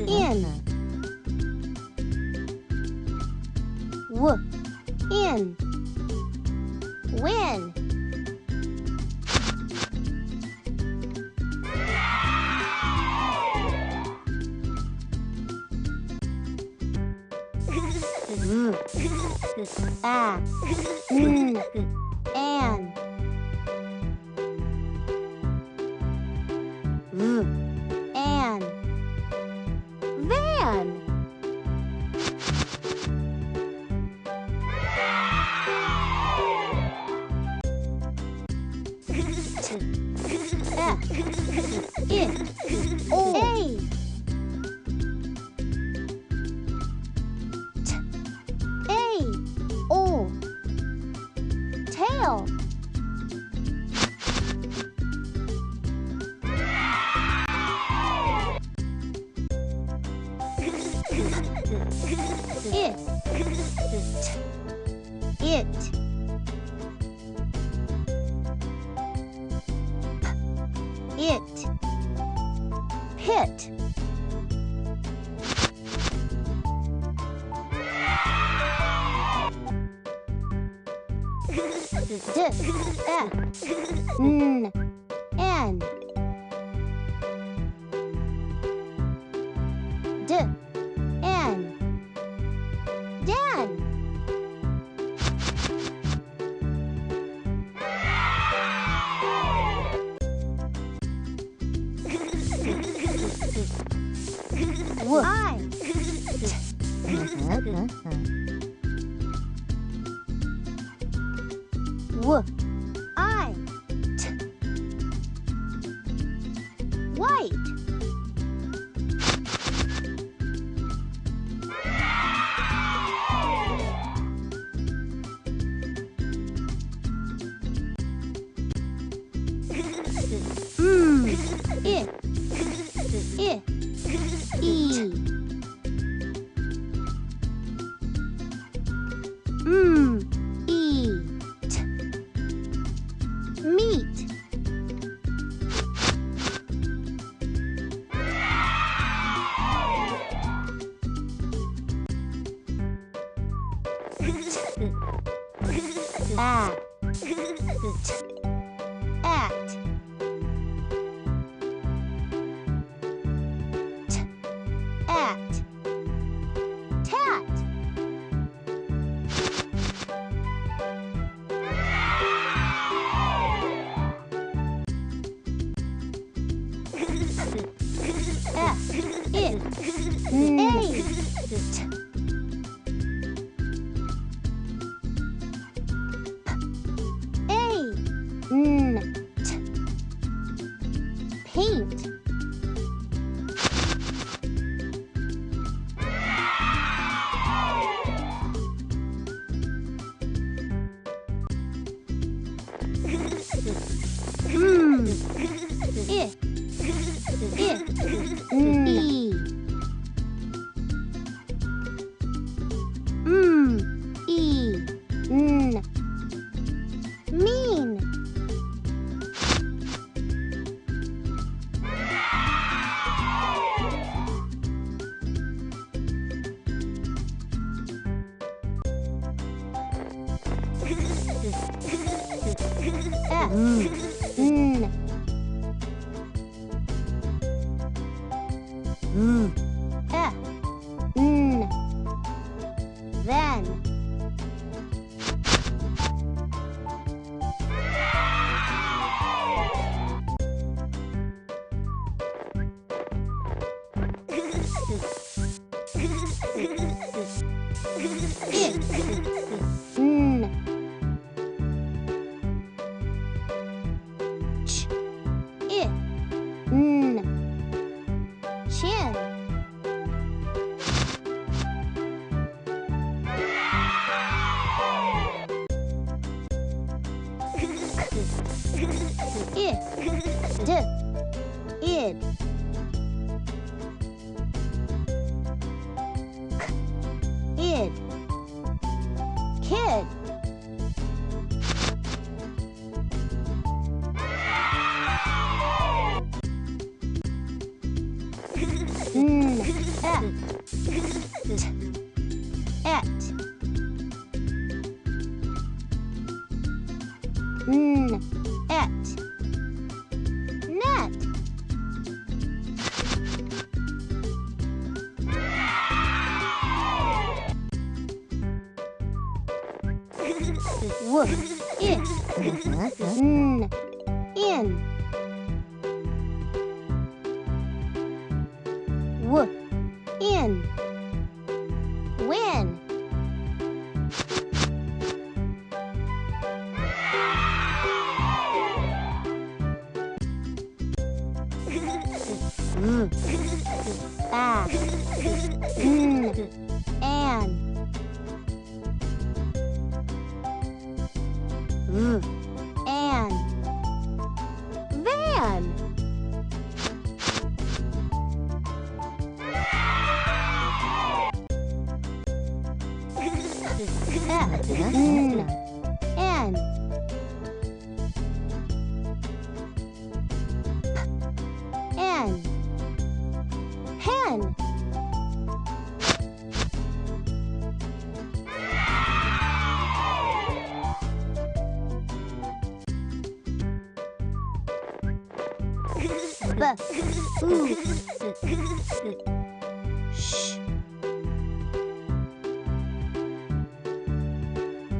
In. Win. An. An. Van. It. A. O. Tail. It. It. Pit. N. N. Dan. I. I. White. It. E. Eat. Meat. Act. Act. Act. Tat. F. It. A. Paint. It. E. Mean. Then. Chin. Id. Id. Kid. et, n, et, net. W, it, n, in. W, in, win. Back, an, and, van. N, N, hen. B, oo, sh.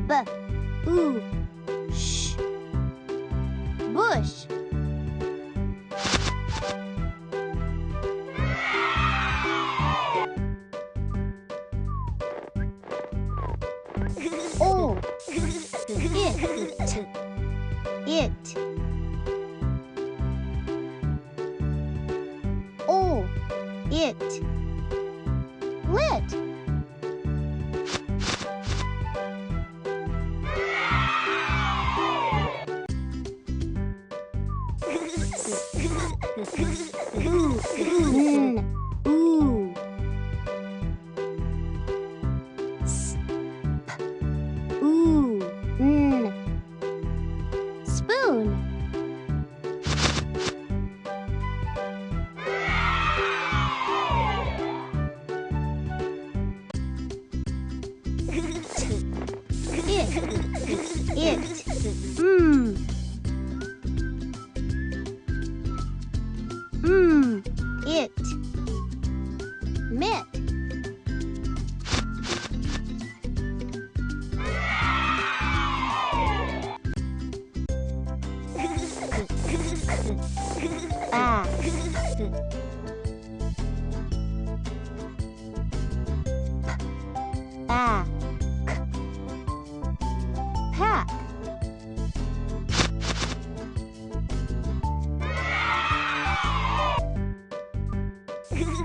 B, oo, sh. Bush. O, it. O, it, lit. N, ooh. S, p, ooh, n. Spoon. It, it, mit. Back, back, pack.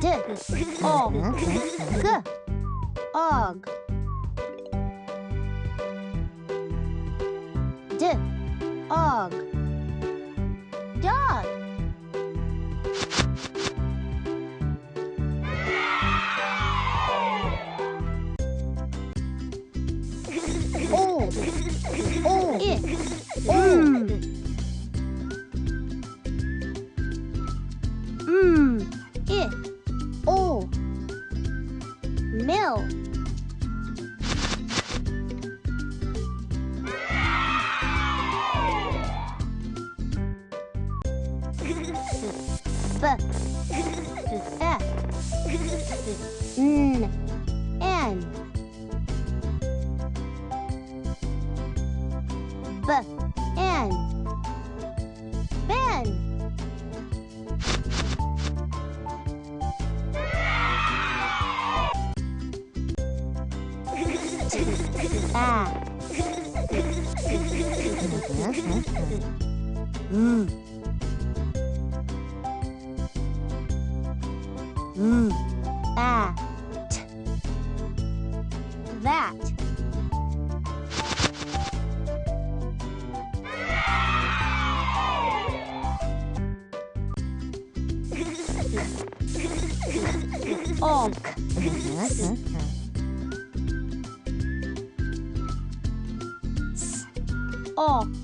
D, og, g, og. D, og, dog. O, it, it, o, mill. B, F, N, N. B, N, Ben. Back. Bat. That. Og. S, og.